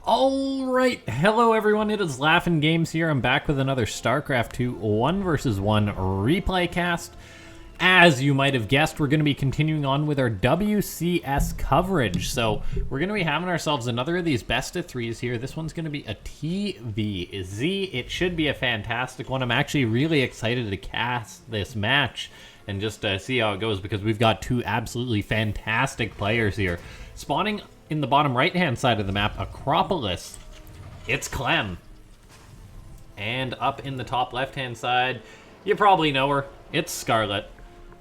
Alright, hello everyone, it is LaughNgamez here. I'm back with another Starcraft 2 1 vs 1 replay cast. As you might have guessed, we're going to be continuing on with our WCS coverage. So we're going to be having ourselves another of these best of threes here. This one's going to be a TvZ. It should be a fantastic one. I'm actually really excited to cast this match and just see how it goes because we've got two absolutely fantastic players here. Spawning in the bottom right-hand side of the map, Acropolis, it's Clem. And up in the top left-hand side, you probably know her, it's Scarlett,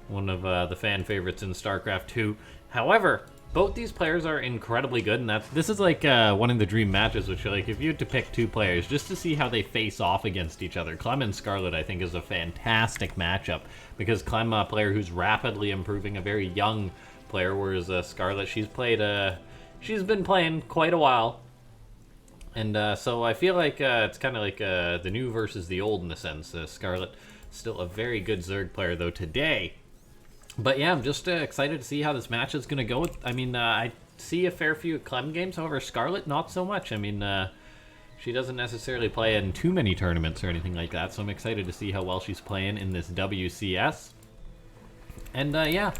one of the fan favorites in StarCraft 2. However, both these players are incredibly good, and this is like one of the dream matches, which like if you had to pick two players just to see how they face off against each other, Clem and Scarlett I think is a fantastic matchup because Clem, a player who's rapidly improving, a very young player, whereas Scarlett, she's been playing quite a while, and so I feel like it's kind of like the new versus the old in a sense. Scarlett, still a very good Zerg player though today. But yeah, I'm just excited to see how this match is going to go. I mean, I see a fair few Clem games, however Scarlett, not so much. I mean, she doesn't necessarily play in too many tournaments or anything like that, so I'm excited to see how well she's playing in this WCS. And yeah.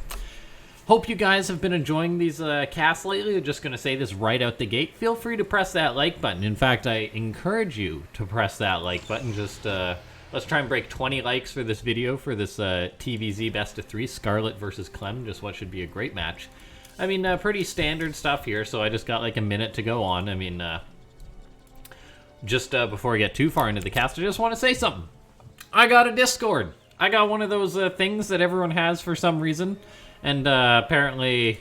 Hope you guys have been enjoying these casts lately. I'm just going to say this right out the gate. Feel free to press that like button. In fact, I encourage you to press that like button. Just let's try and break 20 likes for this video for this TvZ best of 3, Scarlett versus Clem. Just what should be a great match. I mean, pretty standard stuff here, so I just got like a minute to go on. I mean, just before I get too far into the cast, I just want to say something. I got a Discord. I got one of those things that everyone has for some reason. And apparently,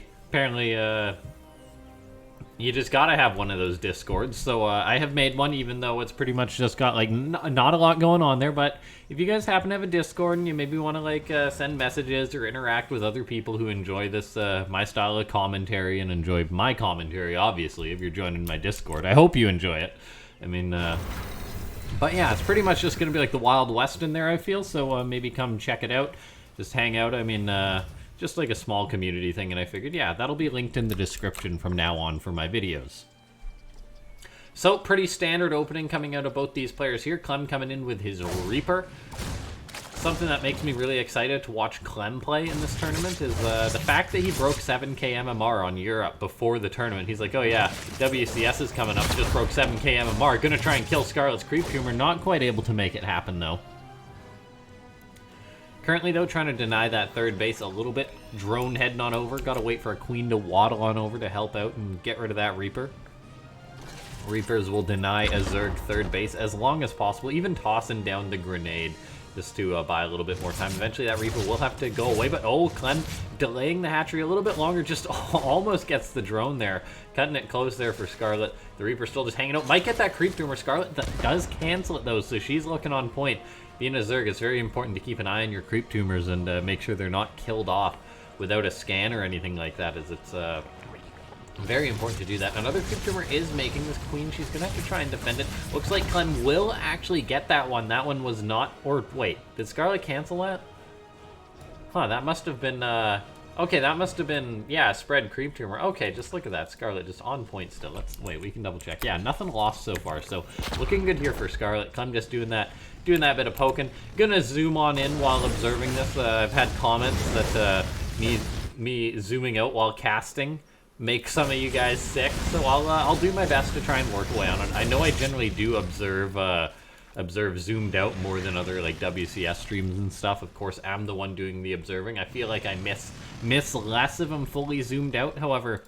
you just gotta have one of those Discords. So I have made one, even though it's pretty much just got like not a lot going on there. But if you guys happen to have a Discord and you maybe want to like send messages or interact with other people who enjoy this my style of commentary and enjoy my commentary, obviously, if you're joining my Discord, I hope you enjoy it. I mean, but yeah, it's pretty much just gonna be like the Wild West in there, I feel. So maybe come check it out, just hang out. I mean. Just like a small community thing, and I figured, yeah, that'll be linked in the description from now on for my videos. So, pretty standard opening coming out of both these players here. Clem coming in with his Reaper. Something that makes me really excited to watch Clem play in this tournament is the fact that he broke 7k MMR on Europe before the tournament. He's like, oh yeah, WCS is coming up, just broke 7k MMR, gonna try and kill Scarlett's Creep Tumor, not quite able to make it happen though. Currently, though, trying to deny that third base a little bit. Drone heading on over. Gotta wait for a queen to waddle on over to help out and get rid of that Reaper. Reapers will deny a Zerg third base as long as possible, even tossing down the grenade just to buy a little bit more time. Eventually, that Reaper will have to go away, but oh, Clem delaying the hatchery a little bit longer, just almost gets the drone there. Cutting it close there for Scarlett. The Reaper still just hanging out. Might get that Creep Tumor. Scarlett does cancel it, though, so she's looking on point. Being a Zerg, it's very important to keep an eye on your Creep Tumors and make sure they're not killed off without a scan or anything like that, as it's very important to do that. Another Creep Tumor is making this queen. She's going to have to try and defend it. Looks like Clem will actually get that one. That one was not... Or, wait, did Scarlett cancel that? Huh, that must have been... Okay, that must have been, yeah, spread Creep Tumor. Okay, just look at that. Scarlett just on point still. Let's wait, we can double check. Yeah, nothing lost so far. So, looking good here for Scarlett. Clem just doing that bit of poking. Gonna zoom on in while observing this. I've had comments that me zooming out while casting make some of you guys sick. So I'll do my best to try and work away on it. I know I generally do observe zoomed out more than other like WCS streams and stuff. Of course, I'm the one doing the observing. I feel like I miss less if I'm fully zoomed out. However,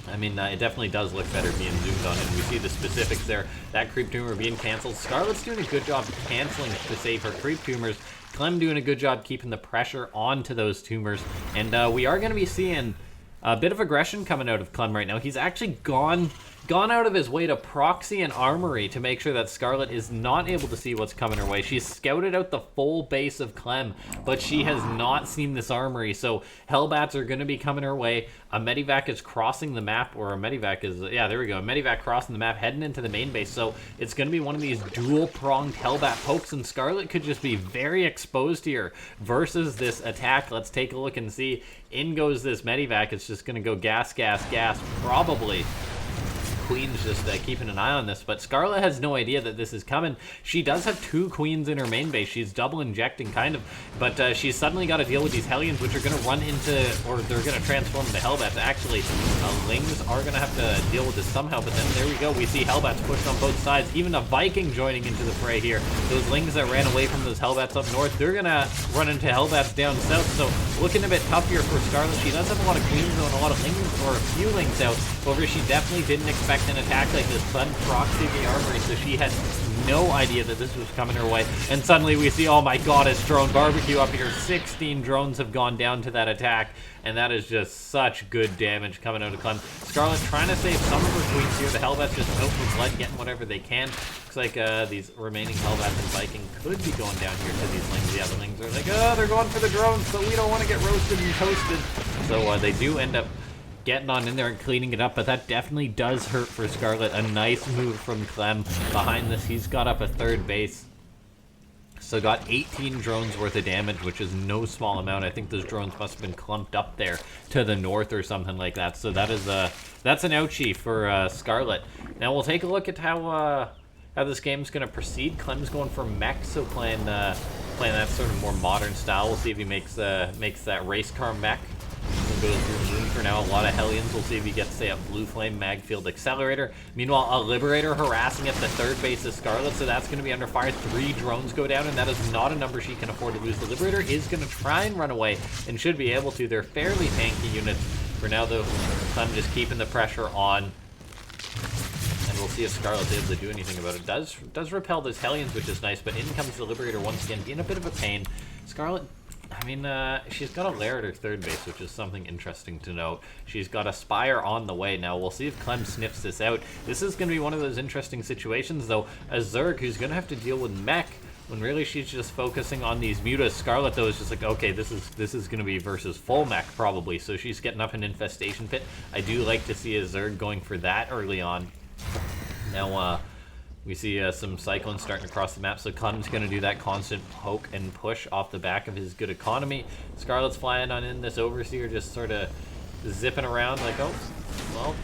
I mean, it definitely does look better being zoomed on, and we see the specifics there. That Creep Tumor being canceled. Scarlett's doing a good job canceling to save her Creep Tumors. Clem doing a good job keeping the pressure onto those tumors, and we are going to be seeing a bit of aggression coming out of Clem right now. He's actually gone out of his way to proxy an armory to make sure that Scarlett is not able to see what's coming her way. She's scouted out the full base of Clem, but she has not seen this armory, so Hellbats are going to be coming her way. A Medivac is crossing the map, or a Medivac is, yeah, there we go. A Medivac crossing the map, heading into the main base, so it's going to be one of these dual-pronged Hellbat pokes, and Scarlett could just be very exposed here versus this attack. Let's take a look and see. In goes this Medivac. It's just going to go gas, gas, gas, probably queens just keeping an eye on this, but Scarlett has no idea that this is coming. She does have 2 queens in her main base. She's double injecting, kind of, but she's suddenly got to deal with these Hellions, which are going to run into, or they're going to transform into Hellbats. Actually, Lings are going to have to deal with this somehow, but then there we go. We see Hellbats pushed on both sides. Even a Viking joining into the fray here. Those Lings that ran away from those Hellbats up north, they're going to run into Hellbats down south, so looking a bit tough here for Scarlett. She does have a lot of queens and a lot of Lings, or a few Lings out. However, she definitely didn't expect an attack like this. Clem proxied the armory, so she had no idea that this was coming her way. And suddenly we see, oh my god, it's drone barbecue up here. 16 drones have gone down to that attack, and that is just such good damage coming out of Clem. Scarlett trying to save some of her queens here. The Hellbats just out for blood, getting whatever they can. Looks like these remaining Hellbats and Viking could be going down here to these Lings. Yeah, the Lings are like, oh, they're going for the drones, but we don't want to get roasted and toasted. So they do end up getting on in there and cleaning it up, but that definitely does hurt for Scarlett. A nice move from Clem. Behind this, he's got up a third base. So got 18 drones worth of damage, which is no small amount. I think those drones must have been clumped up there to the north or something like that. So that is that's an ouchie for Scarlett. Now we'll take a look at how this game's going to proceed. Clem's going for mech, so playing that sort of more modern style. We'll see if he makes that race car mech. We'll go through Moon for now. A lot of Hellions. We'll see if he gets, say, a Blue Flame Mag Field Accelerator. Meanwhile, a Liberator harassing at the third base of Scarlett, so that's going to be under fire. 3 drones go down, and that is not a number she can afford to lose. The Liberator is going to try and run away, and should be able to. They're fairly tanky units. For now, though, Clem just keeping the pressure on. And we'll see if Scarlett's able to do anything about it. Does repel those Hellions, which is nice, but in comes the Liberator once again, being a bit of a pain. Scarlett, I mean, she's got a Lair at her third base, which is something interesting to note. She's got a Spire on the way now. We'll see if Clem sniffs this out. This is going to be one of those interesting situations, though. A Zerg who's going to have to deal with mech, when really she's just focusing on these mutas. Scarlett, though, is just like, okay, this is going to be versus full mech, probably. So she's getting up an Infestation Pit. I do like to see a Zerg going for that early on. Now, we see some Cyclones starting to cross the map, so Clem's going to do that constant poke and push off the back of his good economy. Scarlett's flying on in. This Overseer just sort of zipping around like, oh,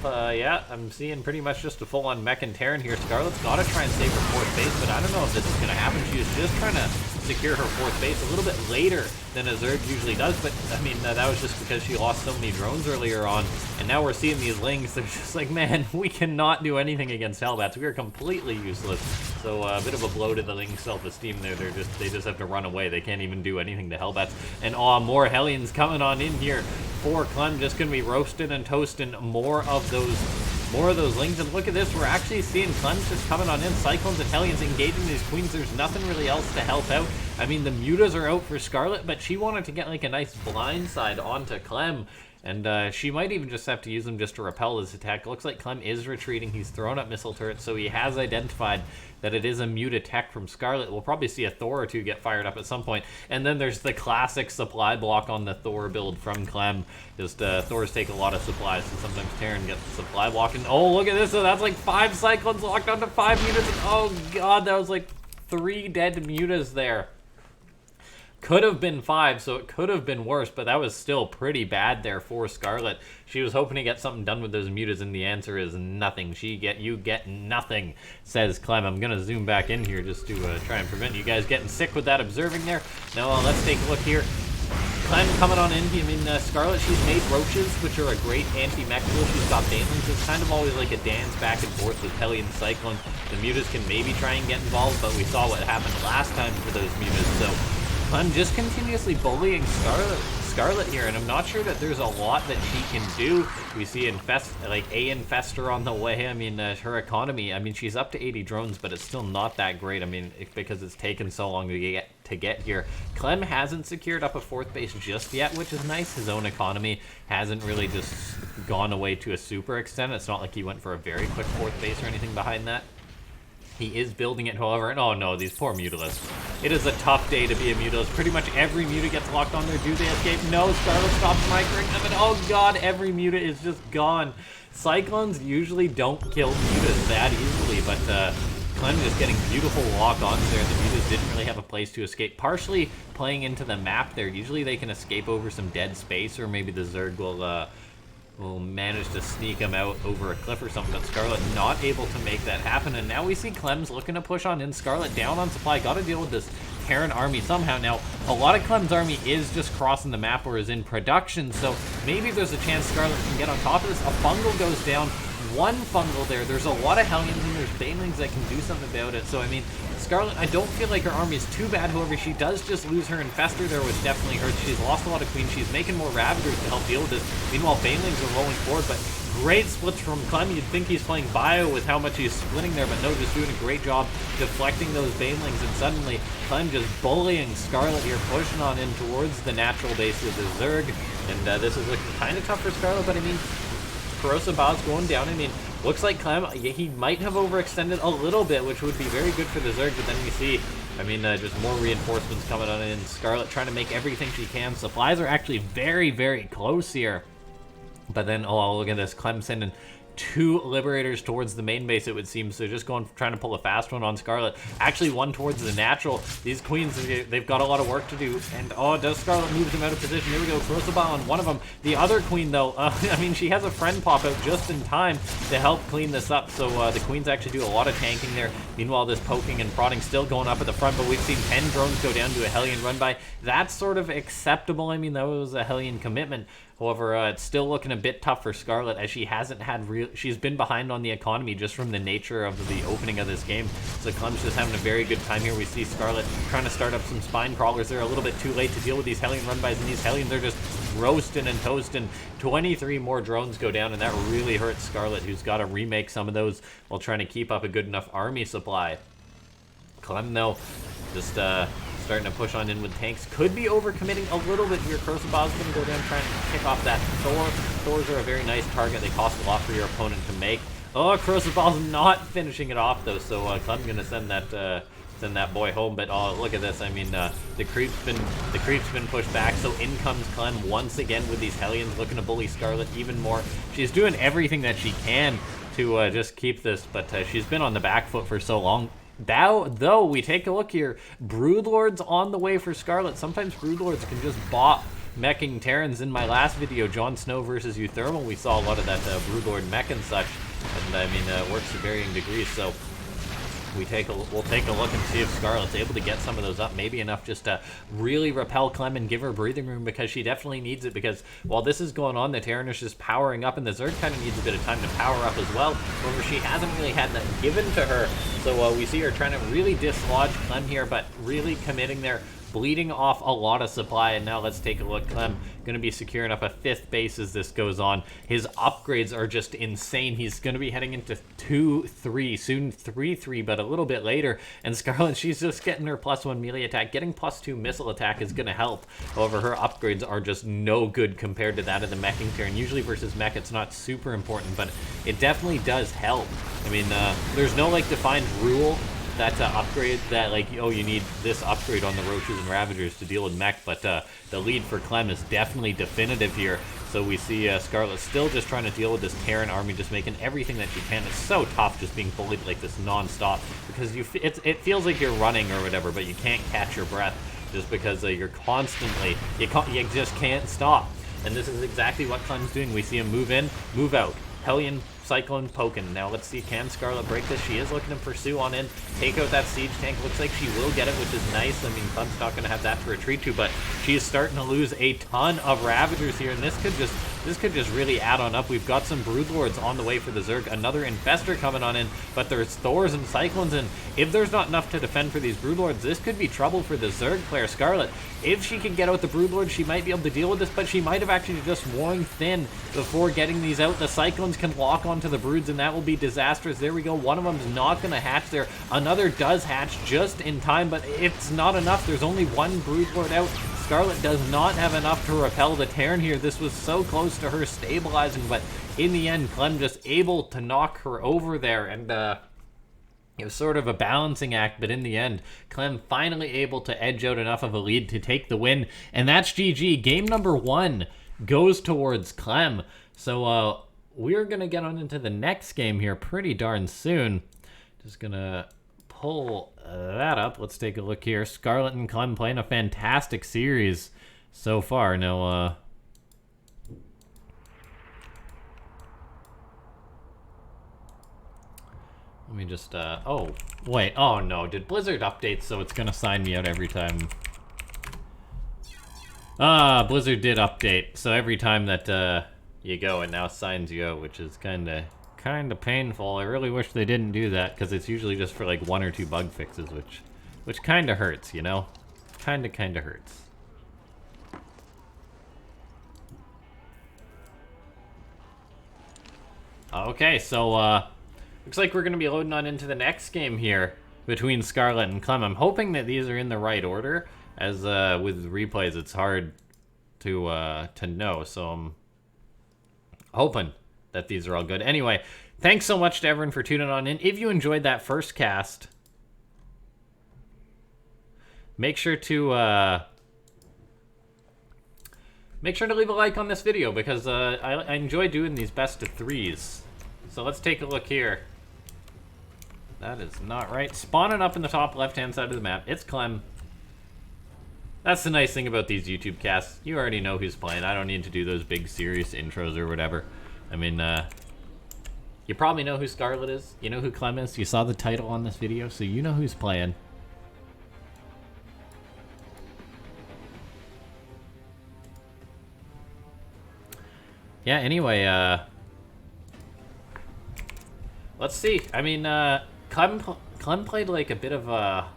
well, yeah, I'm seeing pretty much just a full-on mech and Terran here. Scarlett's got to try and save her fourth base, but I don't know if this is going to happen. She was just trying to secure her fourth base a little bit later than a Zerg usually does, but, I mean, that was just because she lost so many drones earlier on, and now we're seeing these Lings. They're just like, man, we cannot do anything against Hellbats. We are completely useless. So, a bit of a blow to the Ling's self-esteem there. They just have to run away. They can't even do anything to Hellbats. And, more Hellions coming on in here for Clem. Just gonna be roasting and toasting more of those Lings. And look at this, we're actually seeing Clem just coming on in. Cyclones and Hellions engaging these queens. There's nothing really else to help out. I mean, the mutas are out for Scarlett, but she wanted to get like a nice blindside onto Clem. And she might even just have to use them just to repel this attack. Looks like Clem is retreating. He's thrown up missile turrets, so he has identified that it is a mute attack from Scarlett. We'll probably see a Thor or two get fired up at some point. And then there's the classic supply block on the Thor build from Clem. Just Thors take a lot of supplies, so sometimes Terran gets the supply block. And oh, look at this. So that's like 5 Cyclones locked onto 5 mutas. And oh, God, that was like 3 dead mutas there. Could have been 5, so it could have been worse, but that was still pretty bad there for Scarlett. She was hoping to get something done with those mutas, and the answer is nothing. You get nothing, says Clem. I'm going to zoom back in here just to try and prevent you guys getting sick with that observing there. Now, let's take a look here. Clem coming on in. I mean, Scarlett, she's made roaches, which are a great anti-mech tool. She's got banelings. It's kind of always like a dance back and forth with Hellion Cyclone. The mutas can maybe try and get involved, but we saw what happened last time for those mutas, so I'm just continuously bullying Scarlett here, and I'm not sure that there's a lot that she can do. We see Infestor on the way. I mean, her economy, I mean, she's up to 80 drones, but it's still not that great. I mean, because it's taken so long to get here. Clem hasn't secured up a 4th base just yet, which is nice. His own economy hasn't really just gone away to a super extent. It's not like he went for a very quick 4th base or anything behind that. He is building it, however, and oh no, these poor Mutalisks. It is a tough day to be a Mutalist. Pretty much every Muta gets locked on there. Do they escape? No, Scarlett stops microing them, and oh god, every Muta is just gone. Cyclones usually don't kill Mutas that easily, but Clem just getting beautiful lock-ons there, and the Mutas didn't really have a place to escape. Partially playing into the map there. Usually they can escape over some dead space, or maybe the Zerg will will manage to sneak him out over a cliff or something, but Scarlett not able to make that happen. And now we see Clem's looking to push on in. Scarlett down on supply, got to deal with this Terran army somehow. Now, a lot of Clem's army is just crossing the map or is in production, so maybe there's a chance Scarlett can get on top of this. A fungal goes down. One fungal there. There's a lot of Hellions and there's Banelings that can do something about it. So, I mean, Scarlett, I don't feel like her army is too bad. However, she does just lose her Infestor there, which definitely hurts. She's lost a lot of Queens. She's making more Ravagers to help deal with this. Meanwhile, Banelings are rolling forward, but great splits from Clem. You'd think he's playing Bio with how much he's splitting there, but no, just doing a great job deflecting those Banelings, and suddenly Clem just bullying Scarlett here, pushing on in towards the natural base with his Zerg, and this is looking kind of tough for Scarlett, but I mean, Corrosive Bow's going down. I mean, looks like Clem, he might have overextended a little bit, which would be very good for the Zerg, but then we see, I mean, just more reinforcements coming on in. Scarlett trying to make everything she can. Supplies are actually very, very close here. But then, oh, look at this. Clem sending 2 Liberators towards the main base, it would seem. So just trying to pull a fast one on Scarlett. Actually, one towards the natural. These Queens, they've got a lot of work to do. And, oh, does Scarlett move them out of position? Here we go. Corrosive Bow on one of them. The other Queen, though, I mean, she has a friend pop out just in time to help clean this up. So the Queens actually do a lot of tanking there. Meanwhile, this poking and prodding still going up at the front. But we've seen 10 drones go down to a Hellion run by. That's sort of acceptable. I mean, that was a Hellion commitment. However, it's still looking a bit tough for Scarlett, as she hasn't had she's been behind on the economy just from the nature of the opening of this game. So Clem's just having a very good time here. We see Scarlett trying to start up some spine crawlers. They're a little bit too late to deal with these Hellion run-bys, and these Hellions are just roasting and toasting. 23 more drones go down, and that really hurts Scarlett, who's got to remake some of those while trying to keep up a good enough army supply. Clem, though, just starting to push on in with tanks. Could be overcommitting a little bit here. Corrosive Bow's going to go down trying to kick off that Thor. Thors are a very nice target. They cost a lot for your opponent to make. Oh, Corrosive Bow's not finishing it off, though, so Clem's going to send that boy home. But oh, look at this. I mean, the creep's been pushed back, so in comes Clem once again with these Hellions, looking to bully Scarlett even more. She's doing everything that she can to just keep this, but she's been on the back foot for so long. Though we take a look here, Broodlords on the way for Scarlett. Sometimes Broodlords can just bop meching Terrans. In my last video, Jon Snow versus Euthermal, we saw a lot of that Broodlord mech and such, and I mean, it works to varying degrees. So we'll take a look and see if Scarlett's able to get some of those up, maybe enough just to really repel Clem and give her breathing room, because she definitely needs it, because while this is going on, the Terran is just powering up, and the Zerg kind of needs a bit of time to power up as well. However, she hasn't really had that given to her, so we see her trying to really dislodge Clem here, but really committing there, bleeding off a lot of supply. And now let's take a look. Clem going to be securing up a 5th base as this goes on. His upgrades are just insane. He's going to be heading into 2-3, soon 3-3, but a little bit later. And Scarlett, she's just getting her +1 melee attack. Getting +2 missile attack is going to help. However, her upgrades are just no good compared to that of the meching Terran. Usually versus mech, it's not super important, but it definitely does help. I mean, there's no like defined rule that upgrade that like, oh, you need this upgrade on the Roaches and Ravagers to deal with mech, but the lead for Clem is definitely definitive here. So we see Scarlett still just trying to deal with this Terran army, just making everything that she can. It's so tough just being bullied like this non-stop, because it feels like you're running or whatever, but you can't catch your breath just because you're constantly, you just can't stop. And this is exactly what Clem's doing. We see him move in, move out. Hellion, Cyclone, poking. Now let's see, can Scarlett break this? She is looking to pursue on in, take out that siege tank. Looks like she will get it, which is nice. I mean, Clem's not going to have that to retreat to, but she's starting to lose a ton of Ravagers here, and this could just really add on up. We've got some Broodlords on the way for the Zerg, another Infestor coming on in, but there's Thors and Cyclones, and if there's not enough to defend for these Broodlords, this could be trouble for the Zerg player. Scarlett, if she can get out the Broodlords, she might be able to deal with this, but she might have actually just worn thin before getting these out. The Cyclones can lock onto the Broods, and that will be disastrous. There we go. One of them is not going to hatch there. Another does hatch just in time, but it's not enough. There's only one Broodlord out. Scarlett does not have enough to repel the Terran here. This was so close to her stabilizing, but in the end, Clem just able to knock her over there, and it was sort of a balancing act, but in the end, Clem finally able to edge out enough of a lead to take the win, and that's GG. Game number 1 goes towards Clem. So we're going to get on into the next game here pretty darn soon. Just going to pull that up. Let's take a look here. Scarlett and Clem playing a fantastic series so far. Now, Let me just, oh, wait, oh no, did Blizzard update so it's gonna sign me out every time? Ah, Blizzard did update, so every time that, you go, it now signs you out, which is kinda painful. I really wish they didn't do that, because it's usually just for like 1 or 2 bug fixes, which kinda hurts, you know? Kinda hurts. Okay, so, looks like we're gonna be loading on into the next game here between Scarlett and Clem. I'm hoping that these are in the right order, as, with replays, it's hard to know, so I'm hoping that these are all good. Anyway, thanks so much to everyone for tuning on in. If you enjoyed that first cast, make sure to leave a like on this video, because I enjoy doing these best of 3s. So let's take a look here. That is not right. Spawning up in the top left-hand side of the map, it's Clem. That's the nice thing about these YouTube casts. You already know who's playing. I don't need to do those big serious intros or whatever. I mean, you probably know who Scarlett is. You know who Clem is. You saw the title on this video, so you know who's playing. Yeah, anyway, let's see. I mean, Clem played like a bit of a...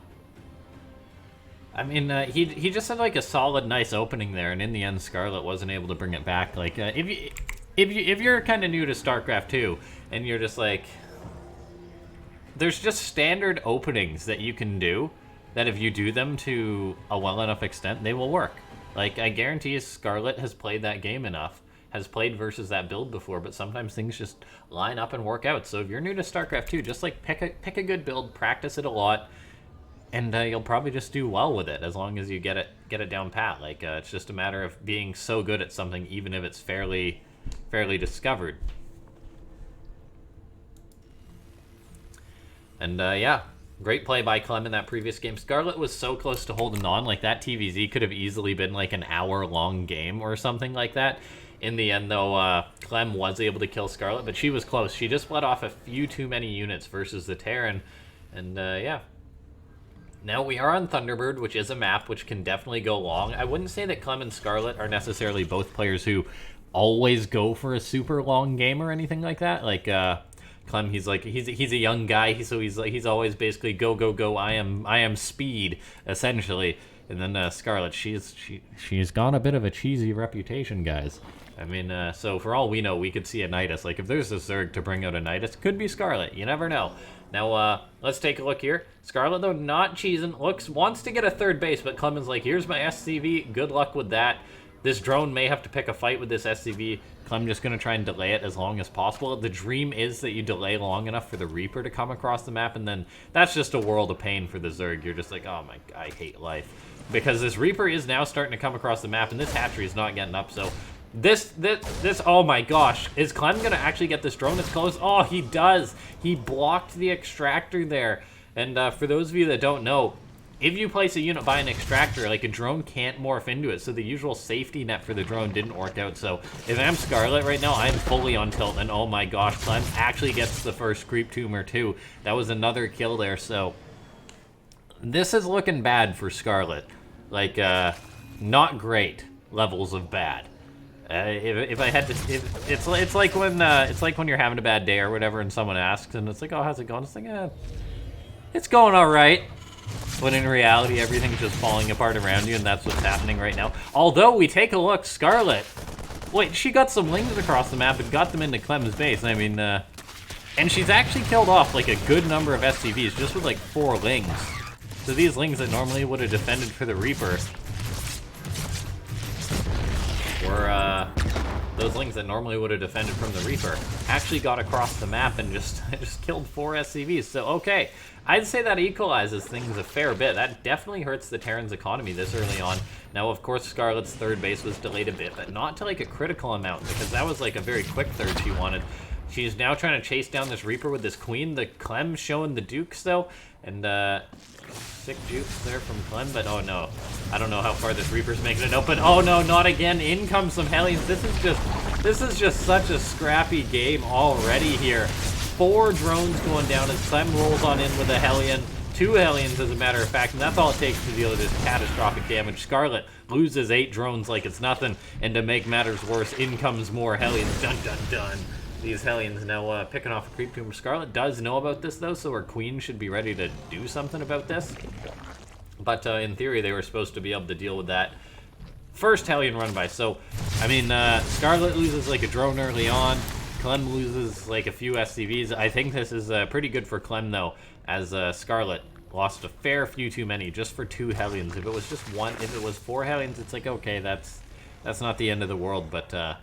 I mean, he just had like a solid, nice opening there, and in the end, Scarlett wasn't able to bring it back. Like, if you're kind of new to Starcraft 2, and you're just like, there's just standard openings that you can do, that if you do them to a well enough extent, they will work. Like, I guarantee you, Scarlett has played that game enough, has played versus that build before, but sometimes things just line up and work out. So if you're new to Starcraft 2, just like pick a good build, practice it a lot, and you'll probably just do well with it as long as you get it down pat. Like, it's just a matter of being so good at something, even if it's fairly discovered. And yeah, great play by Clem in that previous game. Scarlett was so close to holding on. Like, that TvZ could have easily been like an hour-long game or something like that. In the end, though, Clem was able to kill Scarlett, but she was close. She just let off a few too many units versus the Terran, and yeah. Now we are on Thunderbird, which is a map which can definitely go long. I wouldn't say that Clem and Scarlett are necessarily both players who always go for a super long game or anything like that. Like, Clem, he's a young guy, so he's always basically go go go. I am speed, essentially. And then Scarlett, she's got a bit of a cheesy reputation, guys. I mean, so for all we know, we could see a Nidus. Like, if there's a Zerg to bring out a Nidus, could be Scarlett. You never know. Now, let's take a look here. Scarlett, though, not cheesing. Wants to get a third base, but Clem is like, here's my SCV. Good luck with that. This drone may have to pick a fight with this SCV. Clem just going to try and delay it as long as possible. The dream is that you delay long enough for the Reaper to come across the map, and then that's just a world of pain for the Zerg. You're just like, oh my, I hate life. Because this Reaper is now starting to come across the map, and this hatchery is not getting up, so... This, oh my gosh. Is Clem going to actually get this drone that's close? Oh, he does. He blocked the extractor there. And for those of you that don't know, if you place a unit by an extractor, like, a drone can't morph into it, so the usual safety net for the drone didn't work out. So if I'm Scarlett right now, I'm fully on tilt, and oh my gosh, Clem actually gets the first creep tumor too. That was another kill there, so this is looking bad for Scarlett. Like, not great levels of bad. If I had to, it's like when you're having a bad day or whatever, and someone asks, and it's like, oh, how's it going? It's like, it's going all right. When in reality, everything's just falling apart around you, and that's what's happening right now. Although we take a look, Scarlett, wait, she got some lings across the map and got them into Clem's base. I mean, and she's actually killed off like a good number of SCVs just with like 4 lings. So these lings that normally would have defended for the Reaper were, those lings that normally would have defended from the Reaper actually got across the map and just killed 4 SCVs. So, okay, I'd say that equalizes things a fair bit. That definitely hurts the Terran's economy this early on. Now, of course, Scarlett's third base was delayed a bit, but not to like a critical amount, because that was like a very quick third she wanted. She's now trying to chase down this Reaper with this Queen. The Clem showing the Dukes, though, and sick jukes there from Clem, but oh no. I don't know how far this Reaper's making it open. Oh no, not again. In comes some Hellions. This is just such a scrappy game already here. 4 drones going down as Clem rolls on in with a Hellion. 2 Hellions, as a matter of fact, and that's all it takes to deal with this catastrophic damage. Scarlett loses 8 drones like it's nothing, and to make matters worse, in comes more Hellions. Dun dun dun. These Hellions now picking off a creep tumor. Scarlett does know about this, though, so her queen should be ready to do something about this. But in theory, they were supposed to be able to deal with that first Hellion run by. So, I mean, Scarlett loses like a drone early on. Clem loses like a few SCVs. I think this is pretty good for Clem, though, as Scarlett lost a fair few too many just for 2 Hellions. If it was just 1, if it was 4 Hellions, it's like, okay, that's not the end of the world, but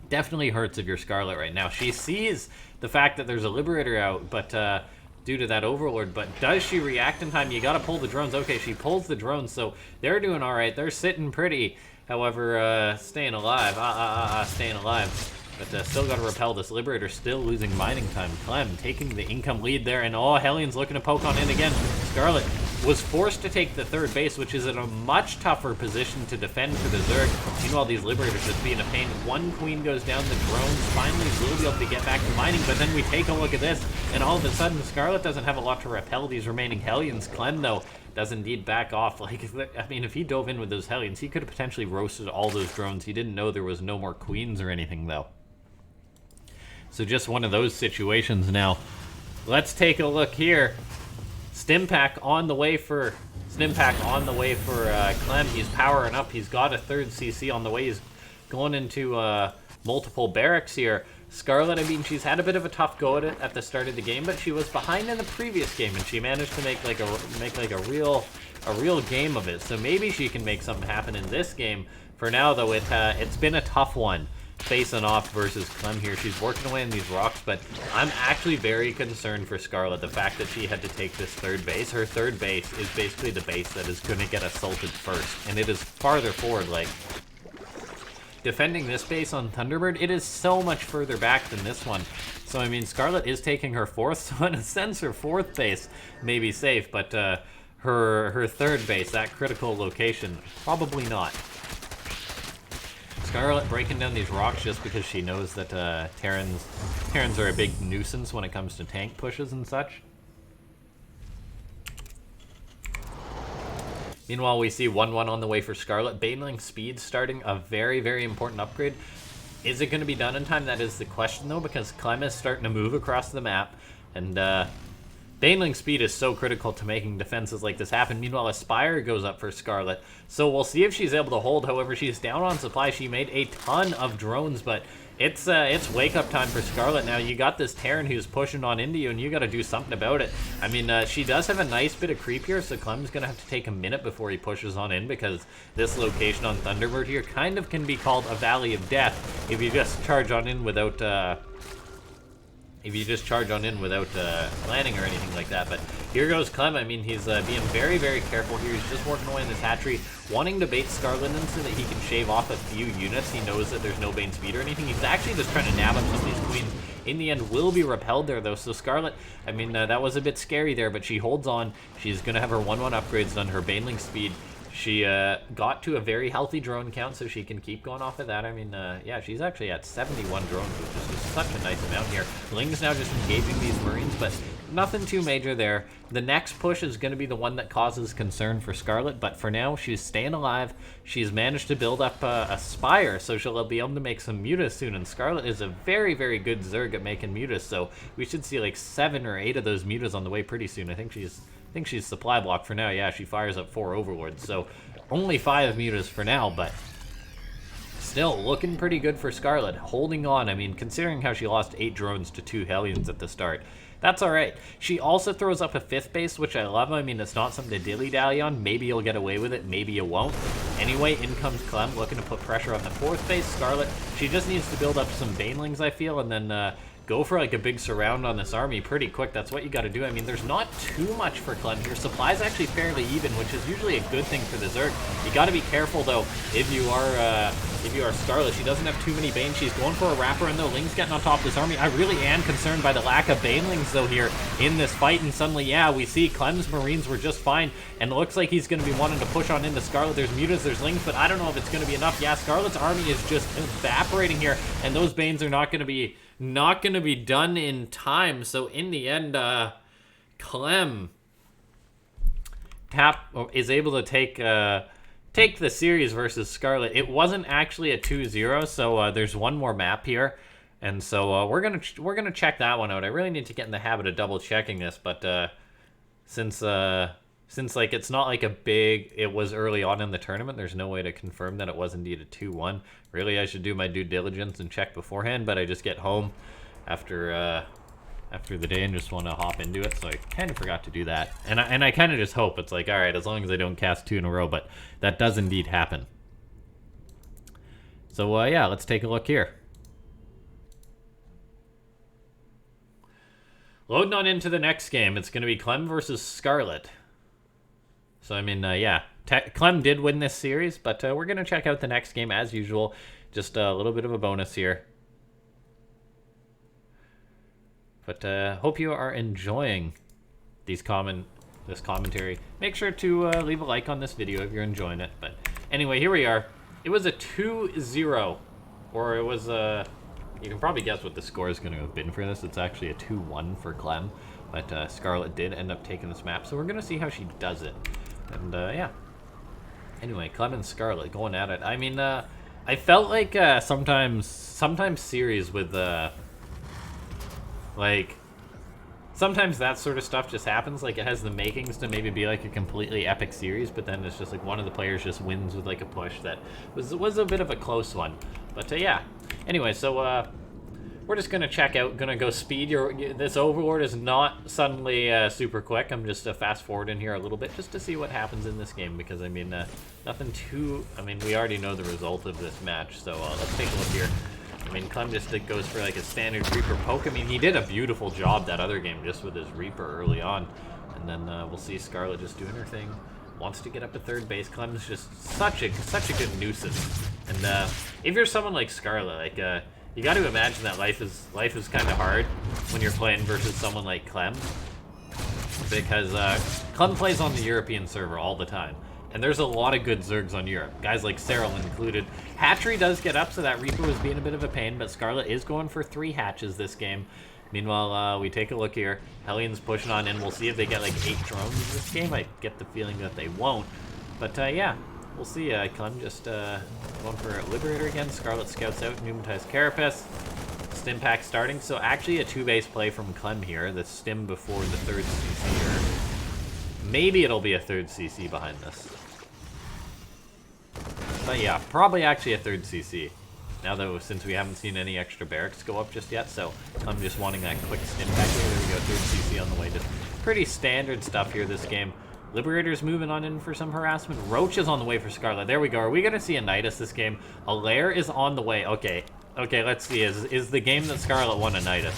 definitely hurts if you're Scarlett right now. She sees the fact that there's a Liberator out, but due to that Overlord, but does she react in time? You gotta pull the drones. Okay, she pulls the drones, so they're doing all right. They're sitting pretty. However, staying alive. Staying alive. But still got to repel this Liberator, still losing mining time. Clem taking the income lead there, and Hellion's looking to poke on in again. Scarlett was forced to take the 3rd base, which is in a much tougher position to defend for the Zerg. Meanwhile, these Liberators just being a pain. 1 queen goes down, the drones finally will be able to get back to mining, but then we take a look at this, and all of a sudden, Scarlett doesn't have a lot to repel these remaining Hellions. Clem, though, does indeed back off. Like, I mean, if he dove in with those Hellions, he could have potentially roasted all those drones. He didn't know there was no more queens or anything, though. So just one of those situations now. Let's take a look here. Stimpack on the way for Clem. He's powering up. He's got a 3rd CC on the way. He's going into multiple barracks here. Scarlett, I mean, she's had a bit of a tough go at it at the start of the game, but she was behind in the previous game, and she managed to make a real game of it. So maybe she can make something happen in this game. For now, though, it's been a tough one facing off versus Clem here. She's working away in these rocks, but I'm actually very concerned for Scarlett. The fact that she had to take this 3rd base. Her 3rd base is basically the base that is going to get assaulted first, and it is farther forward. Like, defending this base on Thunderbird, it is so much further back than this one. So, I mean, Scarlett is taking her 4th, so in a sense, her 4th base may be safe, but her 3rd base, that critical location, probably not. Scarlett breaking down these rocks just because she knows that Terrans are a big nuisance when it comes to tank pushes and such. Meanwhile, we see 1-1 on the way for Scarlett. Baneling speed starting a very, very important upgrade. Is it going to be done in time? That is the question, though, because Clem is starting to move across the map, and Baneling speed is so critical to making defenses like this happen. Meanwhile, Aspire goes up for Scarlett. So we'll see if she's able to hold. However, she's down on supply. She made a ton of drones, but it's wake-up time for Scarlett now. You got this Terran who's pushing on into you, and you got to do something about it. I mean, she does have a nice bit of creep here, so Clem's going to have to take a minute before he pushes on in, because this location on Thunderbird here kind of can be called a Valley of Death if you just charge on in without... planning or anything like that. But here goes Clem. I mean, he's being very, very careful here. He's just working away in this hatchery, wanting to bait Scarlett in so that he can shave off a few units. He knows that there's no Bane speed or anything. He's actually just trying to nab up some of these queens. In the end, will be repelled there, though. So Scarlett, I mean, that was a bit scary there, but she holds on. She's going to have her 1-1 upgrades done, her Baneling speed. She got to a very healthy drone count, so she can keep going off of that. I mean, yeah, she's actually at 71 drones, which is just such a nice amount here. Ling's now just engaging these Marines, but nothing too major there. The next push is going to be the one that causes concern for Scarlett, but for now, she's staying alive. She's managed to build up a Spire, so she'll be able to make some Mutas soon, and Scarlett is a very, very good Zerg at making Mutas, so we should see like 7 or 8 of those Mutas on the way pretty soon. I think she's supply block for now. Yeah, she fires up 4 Overlords, so only 5 Mutas for now, but still looking pretty good for Scarlett. Holding on, I mean, considering how she lost 8 drones to 2 Hellions at the start, that's alright. She also throws up a 5th base, which I love. I mean, it's not something to dilly-dally on. Maybe you'll get away with it, maybe you won't. Anyway, in comes Clem, looking to put pressure on the 4th base. Scarlett, she just needs to build up some Banelings, I feel, and then go for like a big surround on this army pretty quick. That's what you got to do. I mean, there's not too much for Clem here. Supply's actually fairly even, which is usually a good thing for the Zerg. You got to be careful though if you are Scarlett. She doesn't have too many Banes. She's going for a wraparound though. Ling's getting on top of this army. I really am concerned by the lack of Banelings though here in this fight, and suddenly, yeah, we see Clem's Marines were just fine, and it looks like he's going to be wanting to push on into Scarlett. There's Mutas, there's Lings, but I don't know if it's going to be enough. Yeah, Scarlett's army is just evaporating here, and those Banes are not going to be not going to be done in time. So in the end, Clem is able to take the series versus Scarlett. It wasn't actually a 2-0, so there's one more map here. And so we're gonna check that one out. I really need to get in the habit of double checking this, but since like it's not like it was early on in the tournament, there's no way to confirm that it was indeed a 2-1. Really, I should do my due diligence and check beforehand, but I just get home after the day and just want to hop into it, so I kind of forgot to do that. And I kind of just hope it's like, all right, as long as I don't cast 2 in a row, but that does indeed happen. So yeah, let's take a look here. Loading on into the next game. It's going to be Clem versus Scarlett. So, I mean, yeah. Clem did win this series, but we're going to check out the next game as usual. Just a little bit of a bonus here. But hope you are enjoying this commentary. Make sure to leave a like on this video if you're enjoying it. But anyway, here we are. It was a 2-0. Or it was a... You can probably guess what the score is going to have been for this. It's actually a 2-1 for Clem, but Scarlett did end up taking this map, so we're going to see how she does it. And yeah. Anyway, Clem and Scarlett going at it. I mean, I felt like sometimes series with like sometimes that sort of stuff just happens. Like it has the makings to maybe be like a completely epic series, but then it's just like one of the players just wins with like a push that was a bit of a close one. But yeah. Anyway, so we're just gonna check out. Gonna go speed. This overlord is not suddenly super quick. I'm just fast forwarding here a little bit just to see what happens in this game, because I mean nothing too. I mean, we already know the result of this match, so let's take a look here. I mean, Clem just goes for like a standard Reaper poke. I mean, he did a beautiful job that other game just with his Reaper early on, and then we'll see Scarlett just doing her thing. Wants to get up to third base. Clem's just such a good nuisance. And if you're someone like Scarlett, like you got to imagine that life is kind of hard when you're playing versus someone like Clem, because Clem plays on the European server all the time, and there's a lot of good Zergs on Europe. Guys like Cyril included. Hatchery does get up, so that Reaper was being a bit of a pain, but Scarlett is going for 3 hatches this game. Meanwhile, we take a look here. Hellions pushing on in. We'll see if they get like 8 drones in this game. I get the feeling that they won't. But yeah, we'll see. Clem just going for Liberator again. Scarlett scouts out, pneumatized Carapace. Stim pack starting. So actually a 2-base play from Clem here. The stim before the 3rd CC here. Maybe it'll be a 3rd CC behind this. But yeah, probably actually a 3rd CC. Now though, since we haven't seen any extra barracks go up just yet, so I'm just wanting that quick stim back here. There we go, 3rd CC on the way. Just pretty standard stuff here this game. Liberator's moving on in for some harassment. Roach is on the way for Scarlett. There we go. Are we going to see a Nidus this game? A Lair is on the way. Okay, let's see. Is the game that Scarlett won a Nidus?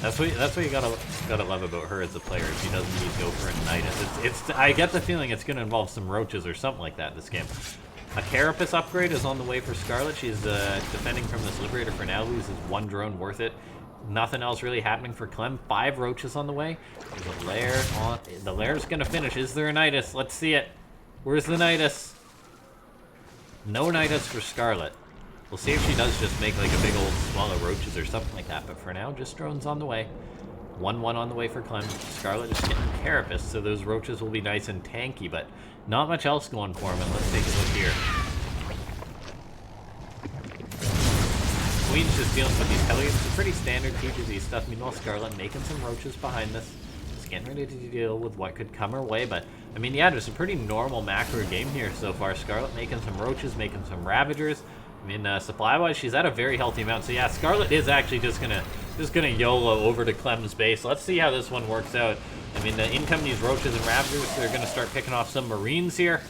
That's what you gotta love about her as a player. She doesn't need to go for a Nidus. I get the feeling it's going to involve some Roaches or something like that this game. A Carapace upgrade is on the way for Scarlett. She's defending from this Liberator for now. Loses 1 drone, worth it. Nothing else really happening for Clem. 5 Roaches on the way. There's a Lair on. The Lair's gonna finish. Is there a Nidus? Let's see it. Where's the Nidus? No Nidus for Scarlett. We'll see if she does just make like a big old swallow Roaches or something like that. But for now, just drones on the way. 1-1 on the way for Clem. Scarlett just getting Carapace, so those Roaches will be nice and tanky, but not much else going for him. And let's take a look here. Queen's just dealing with these Hellions. It's pretty standard TvZ stuff. Meanwhile, Scarlett making some Roaches behind this. Just getting ready to deal with what could come her way. But, I mean, yeah, just a pretty normal macro game here so far. Scarlett making some Roaches, making some Ravagers. I mean, supply-wise, she's at a very healthy amount. So, yeah, Scarlett is actually just gonna YOLO over to Clem's base. Let's see how this one works out. I mean, in come these Roaches and Ravagers. They're gonna start picking off some Marines here.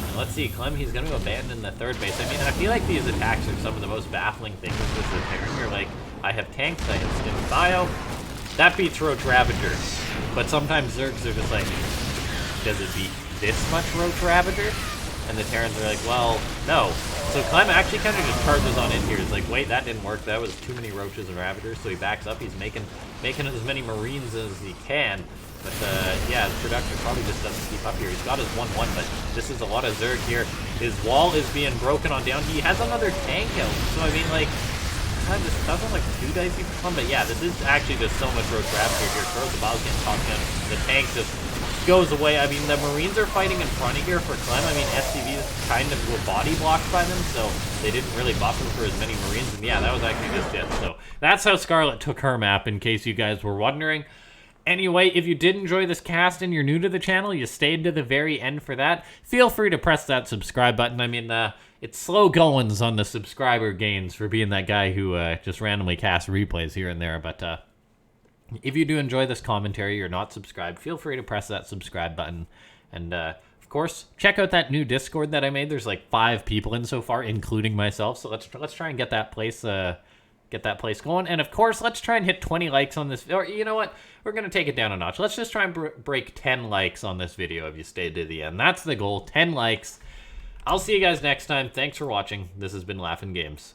And let's see, Clem, he's going to abandon the 3rd base. I mean, I feel like these attacks are some of the most baffling things with the Terran. You're like, I have tanks, I have stim bio. That beats Roach Ravager. But sometimes Zergs are just like, does it beat this much Roach Ravager? And the Terrans are like, well, no. So Clem actually kind of just charges on in here. He's like, wait, that didn't work. That was too many Roaches and Ravagers. So he backs up. He's making as many Marines as he can. But, yeah, his production probably just doesn't keep up here. He's got his 1-1, but this is a lot of Zerg here. His wall is being broken on down. He has another tank out. So, I mean, like, time, this doesn't look too dicey for fun, but yeah, this is actually just so much road gravity here. Throws the bottles, getting tossed down. The tank just goes away. I mean, the Marines are fighting in front of here for Clem. I mean, SCVs kind of were body blocked by them, so they didn't really buff him for as many Marines. And yeah, that was actually just it. So that's how Scarlett took her map, in case you guys were wondering. Anyway, if you did enjoy this cast and you're new to the channel, you stayed to the very end for that, feel free to press that subscribe button. I mean, it's slow goings on the subscriber gains for being that guy who just randomly casts replays here and there, but if you do enjoy this commentary, you're not subscribed, feel free to press that subscribe button. And, of course, check out that new Discord that I made. There's like 5 people in so far, including myself, so let's try and get that place going. And of course, let's try and hit 20 likes on this. Or you know what? We're going to take it down a notch. Let's just try and break 10 likes on this video if you stayed to the end. That's the goal, 10 likes. I'll see you guys next time. Thanks for watching. This has been LaughNgamez.